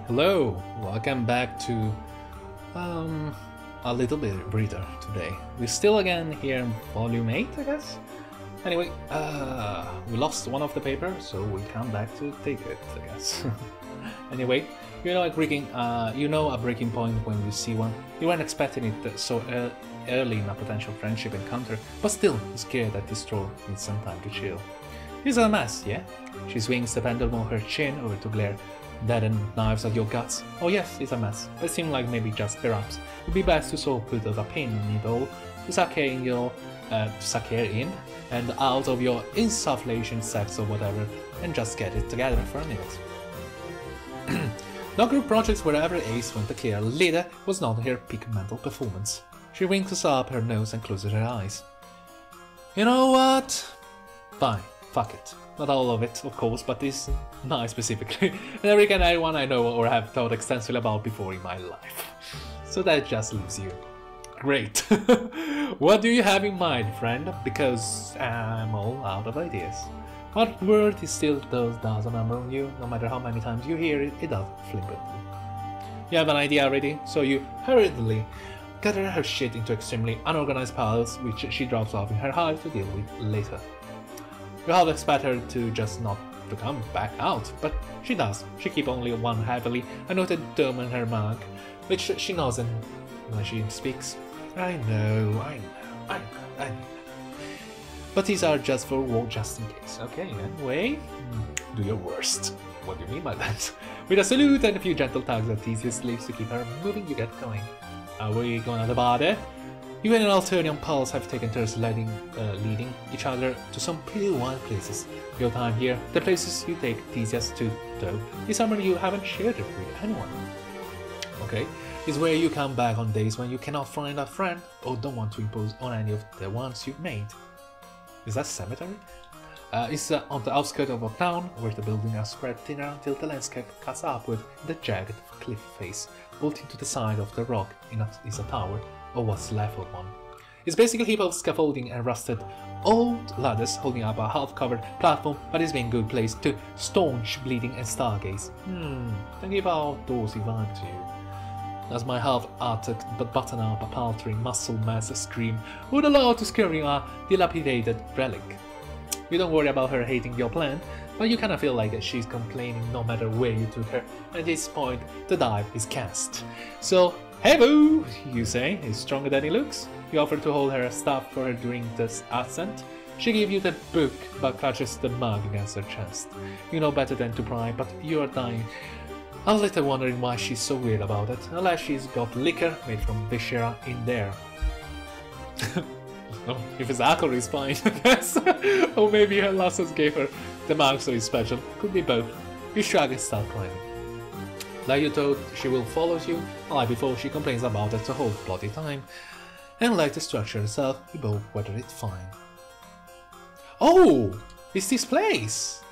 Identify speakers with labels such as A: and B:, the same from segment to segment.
A: Hello, welcome back to a little bit breather today. We're still again here in volume 8, I guess. Anyway, we lost one of the papers, so we come back to take it, I guess. Anyway, you know a breaking point when you see one. You weren't expecting it so early in a potential friendship encounter, but still scared that this stroll needs some time to chill. He's a mess, yeah? She swings the pendulum on her chin over to glare deadened knives at your guts. Oh yes, it's a mess. It seemed like maybe just perhaps it would be best to sort of put a pin in it all, to suck her in and out of your insufflation sex or whatever, and just get it together for a minute. No group projects were ever aced when the clear leader was not her peak mental performance. She wrinkles up her nose and closes her eyes. You know what? Fine, fuck it. Not all of it, of course, but this night specifically, and every and everyone I know or have thought extensively about before in my life. So that just leaves you. Great. What do you have in mind, friend? Because I'm all out of ideas. What word is still does a number on you? No matter how many times you hear it, it does flippantly. You have an idea already, so you hurriedly gather her shit into extremely unorganized piles, which she drops off in her hive to deal with later. You half expect her to just not to come back out, but she does. She keeps only one heavily anoted tome in her mug, which she nods in when she speaks. I know. But these are just for war, just in case. Okay, anyway, do your worst. What do you mean by that? With a salute and a few gentle tugs at Theseus' sleeves to keep her moving, you get going. Are we going at the body? You and Alternian pals have taken turns leading each other to some pretty wild places. Your time here, the places you take Theseus to, though, is somewhere you haven't shared it with anyone. Okay, is where you come back on days when you cannot find a friend or don't want to impose on any of the ones you've made. Is that cemetery? It's on the outskirts of a town where the buildings are spread thinner until the landscape cuts upward in the jagged cliff face. Built into the side of the rock is a tower, or what's left of one. It's basically a heap of scaffolding and rusted old ladders holding up a half-covered platform, but it's been a good place to staunch bleeding and stargaze. Can give out outdoorsy vibe to you. As my half-hearted but button-up a paltry muscle mass scream would allow to scaring a dilapidated relic. You don't worry about her hating your plan, but you kinda feel like she's complaining no matter where you took her. At this point, the die is cast. So, hey boo, you say, he's stronger than he looks. You offer to hold her stuff for her during this ascent. She gives you the book, but clutches the mug against her chest. You know better than to pry, but you are dying a little wondering why she's so weird about it, unless she's got liquor made from viscera in there. Oh, if it's alcohol, it's fine, I guess. Or maybe her losses gave her the mug, so it's special. Could be both. You shrug and start climbing. Like you thought, she will follow you, like before she complains about it the whole bloody time. And like the structure itself, you both weather it fine. Oh! It's this place!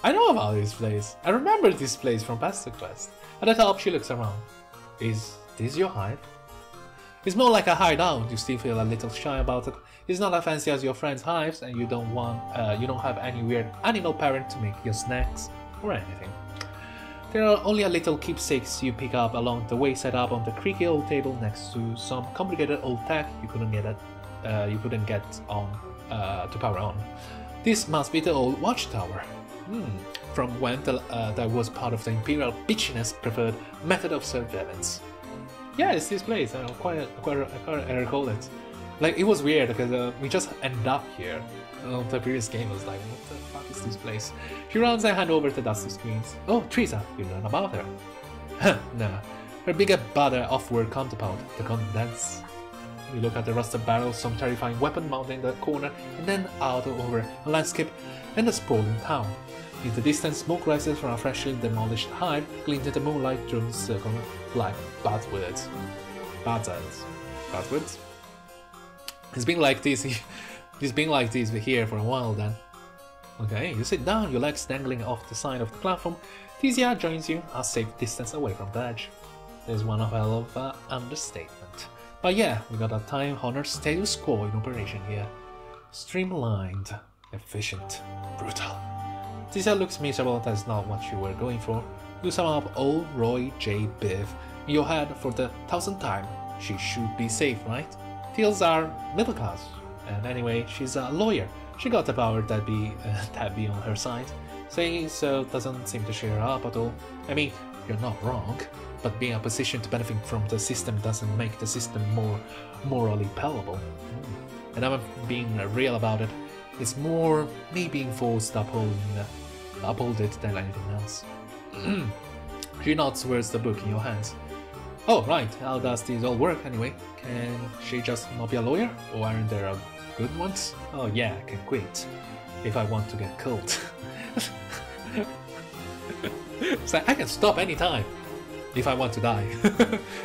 A: I know about this place. I remember this place from past quest. At the top, she looks around. Is this your hive? It's more like a hideout. You still feel a little shy about it. It's not as fancy as your friends' hives, and you don't have any weird animal parent to make your snacks or anything. There are only a little keepsakes you pick up along the way, set up on the creaky old table next to some complicated old tech you couldn't get on to power on. This must be the old watchtower. From when that was part of the Imperial bitchiness preferred method of surveillance. Yeah, it's this place. I recall it. Like, it was weird because we just ended up here. The previous game was like, what the fuck is this place? She runs her hand over the dusty screens. Oh, Teresa, you learn about her. Huh, nah. Her bigger, badder off-world counterpart, the Condense. You look at the rusted barrels, some terrifying weapon mounted in the corner, and then out over a landscape and a sprawling town. In the distance, smoke rises from a freshly demolished hive, glinting the moonlight through the circle like buzzwords. Buzzwords? It's been like this. It's been like this here for a while then. Okay, you sit down, your legs dangling off the side of the platform. Thesia joins you, a safe distance away from the edge. There's one hell of understatement. But yeah, we got a time-honored status quo in operation here. Streamlined, efficient, brutal. Thesia looks miserable, that's not what you were going for. You sum up old Roy J. Biff in your head for the 1000th time. She should be safe, right? Fields are middle class, and anyway, she's a lawyer. She got the power that be on her side. Saying so doesn't seem to cheer her up at all. I mean, you're not wrong, but being in a position to benefit from the system doesn't make the system more morally palatable. And I'm being real about it. It's more me being forced to uphold it than anything else. She nods towards the book in your hands. Oh, right, how does this all work anyway? Can she just not be a lawyer? Or aren't there good ones? Oh yeah, I can quit if I want to get killed. It's like, I can stop anytime if I want to die.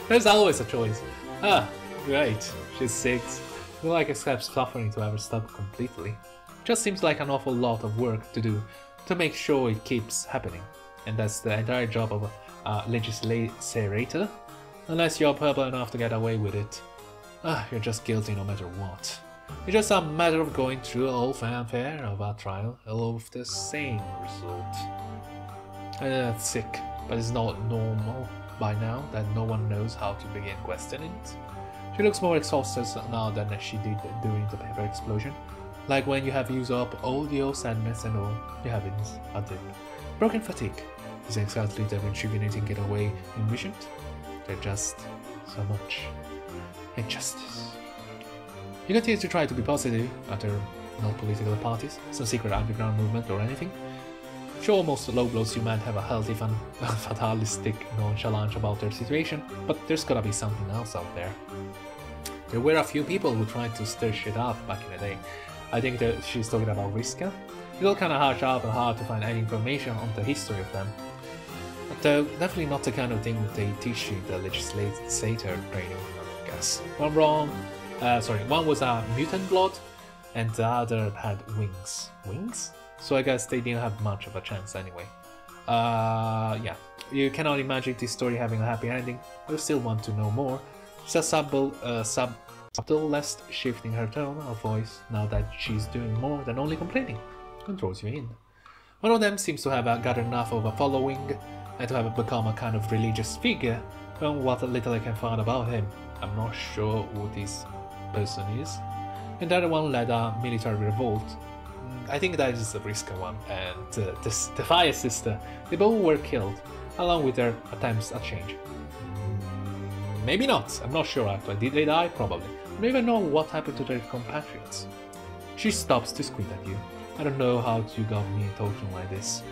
A: There's always a choice. Ah, great, she's 6. Will I accept suffering to ever stop completely? Just seems like an awful lot of work to do to make sure it keeps happening. And that's the entire job of a legislator. Unless you're purple enough to get away with it. Ah, you're just guilty no matter what. It's just a matter of going through a whole fanfare of a trial, all with the same result. That's sick, but it's not normal by now that no one knows how to begin questioning it. She looks more exhausted now than she did during the paper explosion. Like when you have used up all your sadness and all, you have a dip. Broken fatigue is exactly the rejuvenating getaway envisioned. There's just so much injustice. You continue to try to be positive after no political parties, some secret underground movement or anything. Sure, most low blows you might have a healthy, fatalistic nonchalance about their situation, but there's gotta be something else out there. There were a few people who tried to stir shit up back in the day. I think that she's talking about Riska. It's all kinda harsh up and hard to find any information on the history of them. Though definitely not the kind of thing they teach you in the legislator training, I guess. One was a mutant blood, and the other had wings. Wings? So I guess they didn't have much of a chance anyway. Yeah. You cannot imagine this story having a happy ending, but you still want to know more. It's a subtle less shift in her tone or voice now that she's doing more than only complaining. Controls you in. One of them seems to have got enough of a following and to have become a kind of religious figure. From what little I can find about him, I'm not sure who this person is. And the other one led a military revolt. I think that is the Briska one, and the Fire Sister. They both were killed, along with their attempts at change. Maybe not, I'm not sure actually. Did they die? Probably. I don't even know what happened to their compatriots. She stops to squint at you. I don't know how you got me talking like this,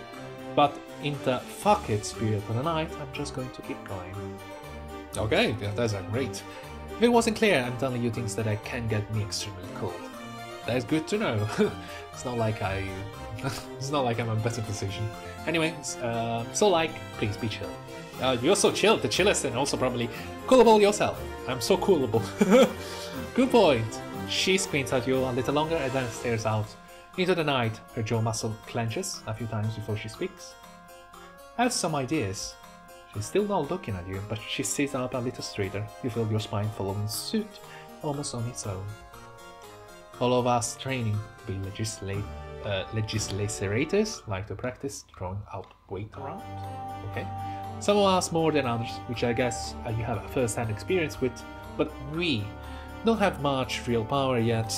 A: but in the fuck it spirit of the night, I'm just going to keep going. Okay, that's great. If it wasn't clear, I'm telling you things that can get me extremely cold. That's good to know. It's not like it's not like I'm in a better position. Anyway, so like, please be chill. You're so chill, the chillest, and also probably coolable yourself. I'm so coolable. Good point. She squints at you a little longer and then stares out into the night. Her jaw muscle clenches a few times before she speaks. I have some ideas. She's still not looking at you, but she sits up a little straighter. You feel your spine following suit, almost on its own. All of us training to be legislators like to practice throwing out weight around. Okay. Some of us more than others, which I guess you have a first-hand experience with, but we don't have much real power yet.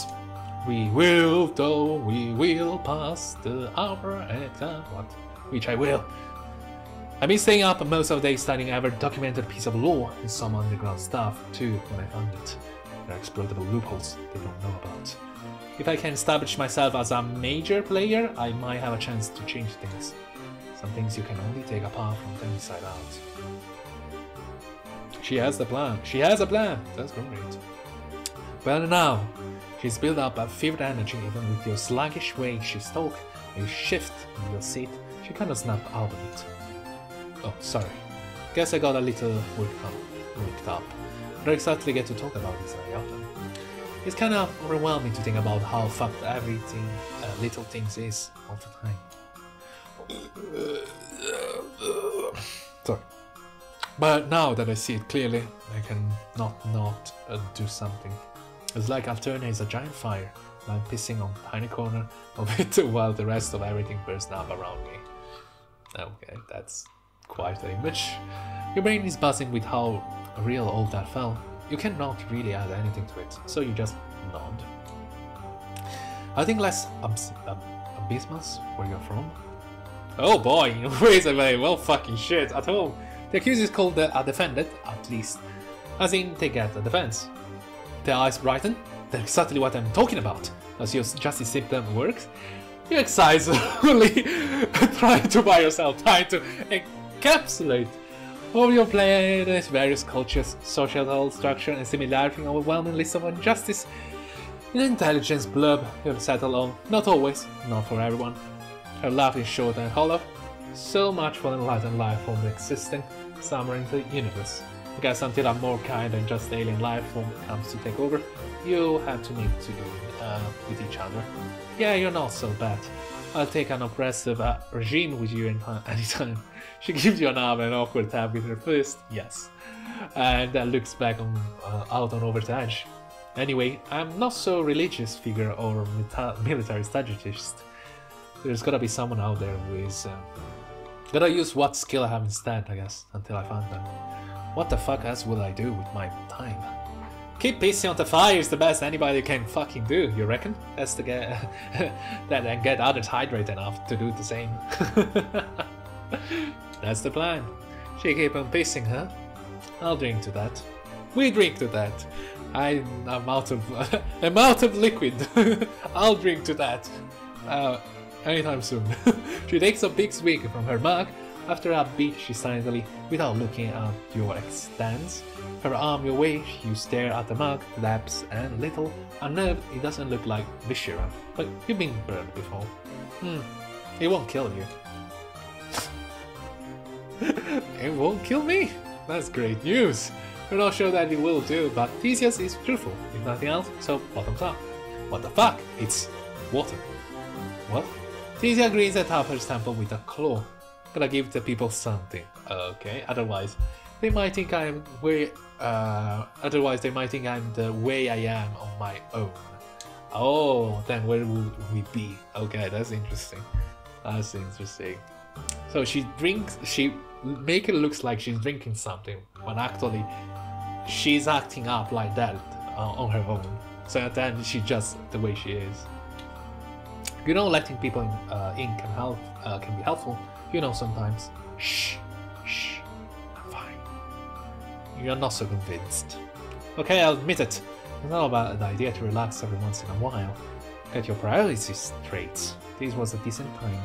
A: We will, though, we will pass the hour exam. What? Which I will. I've been staying up most of the day studying every documented piece of law and some underground stuff too when I found it. There are exploitable loopholes they don't know about. If I can establish myself as a major player, I might have a chance to change things. Some things you can only take apart from the inside out. She has the plan. She has a plan! That's great. Well now, she's built up a fevered energy even with your sluggish way she's talk. You shift in your seat, she kinda snapped out of it. Oh, sorry. Guess I got a little worked up. I don't exactly get to talk about this very often. It's kind of overwhelming to think about how fucked everything, little things is all the time. Sorry. But now that I see it clearly, I can not do something. It's like Alternia is a giant fire, and I'm pissing on a tiny corner of it while the rest of everything burns up around me. Okay, that's Quite an image. Your brain is buzzing with how real all that felt. You cannot really add anything to it, so you just nod. I think less abysmals where you're from. Oh boy, wait a minute, well fucking shit, at home. The accused is called a defendant, at least. As in, they get a defense. Their eyes brighten. That's exactly what I'm talking about. As your justice system works, you excitedly trying to buy yourself time to encapsulate all your planet's various cultures, social structure, and similarity in an overwhelming list of injustice. In intelligence blurb you'll settle on, not always, not for everyone. Her laugh is short and hollow. So much for enlightened life form existing somewhere in the universe. I guess until a more kind and just alien life form comes to take over, you have to need to do it with each other. Yeah, you're not so bad. I'll take an oppressive regime with you anytime. She gives you an arm and an awkward tap with her fist, yes. And looks back out on over the edge. Anyway, I'm not so religious figure or military strategist. There's gotta be someone out there who is... gotta use what skill I have instead, I guess, until I find them. What the fuck else will I do with my time? Keep pissing on the fire is the best anybody can fucking do, you reckon? That's to get... that and get others hydrated enough to do the same. That's the plan. She keep on pissing, huh? I'll drink to that. We drink to that. I'm out of liquid. I'll drink to that. Anytime soon. She takes a big swig from her mug. After a beat, she silently, without looking at your extends her arm your way. You stare at the mug, laps, and little unnerved. It doesn't look like viscera, but you've been burned before. It won't kill you. It won't kill me. That's great news. We're not sure that it will do, but Theseus is truthful, if nothing else, so bottoms up. What the fuck? It's water. What? Theseus agrees and taps her temple with a claw. Gotta give the people something. Okay, otherwise they might think I'm the way I am on my own. Oh, then where would we be? Okay, that's interesting. That's interesting. So she make it looks like she's drinking something, when actually she's acting up like that on her own. So then she's just the way she is. You know, letting people in can be helpful. You know, sometimes. Shh, I'm fine. You're not so convinced. Okay, I'll admit it. It's not a bad idea to relax every once in a while. Get your priorities straight. This was a decent time.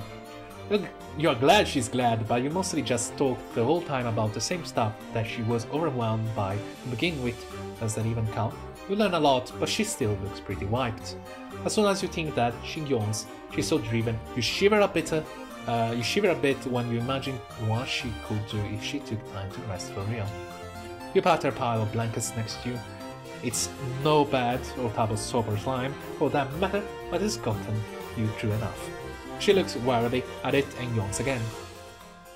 A: Look, you're glad she's glad, but you mostly just talked the whole time about the same stuff that she was overwhelmed by to begin with. Does that even count? You learn a lot, but she still looks pretty wiped. As soon as you think that, she yawns. She's so driven. You shiver a bit when you imagine what she could do if she took time to rest for real. You pat her pile of blankets next to you. It's no bad or type of soap or slime, for that matter, but it's gotten you through enough. She looks warily at it and yawns again.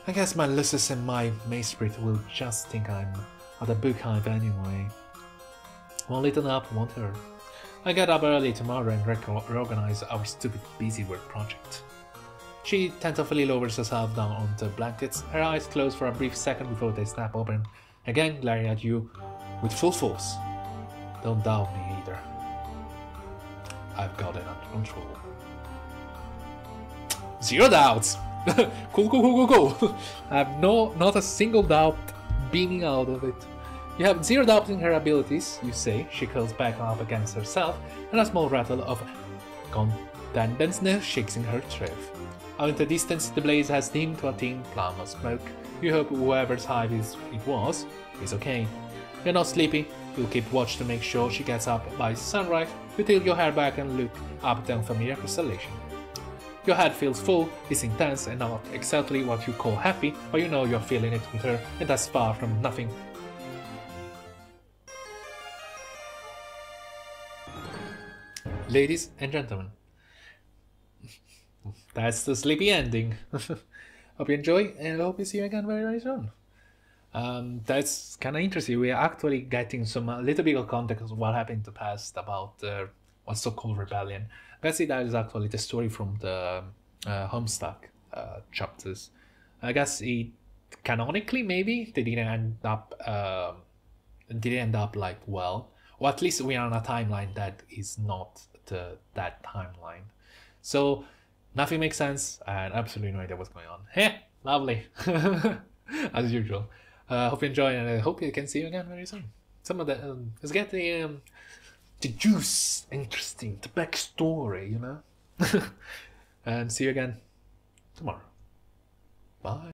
A: I guess my Lucius and my May Spirit will just think I'm at the book hive anyway. Won't lighten up, won't hurt. I get up early tomorrow and reorganize our stupid busy work project. She tentatively lowers herself down on the blankets, her eyes close for a brief second before they snap open, again glaring at you with full force. Don't doubt me either. I've got it under control. Zero doubts! Cool. I have not a single doubt beaming out of it. You have zero doubt in her abilities, you say. She curls back up against herself, and a small rattle of contentedness shakes in her throat. Out in the distance, the blaze has dimmed to a thin plum of smoke. You hope whoever's hive it was is okay. You're not sleepy. You'll keep watch to make sure she gets up by sunrise. You tilt your hair back and look up the unfamiliar constellation. Your head feels full, is intense, and not exactly what you call happy, but you know you're feeling it with her, and that's far from nothing. Ladies and gentlemen, that's the sleepy ending. Hope you enjoy, and I hope you see you again very, very soon. That's kind of interesting. We are actually getting some little bit of context of what happened in the past about what's so-called rebellion. I guess that is actually the story from the Homestuck chapters. I guess canonically, maybe they didn't end up like well, or at least we are on a timeline that is not that timeline. So nothing makes sense, and absolutely no idea what's going on. Heh, lovely, as usual. Hope you enjoy, and I hope I can see you again very soon. Some of the let's get the juice interesting, the backstory, you know. And see you again tomorrow. Bye.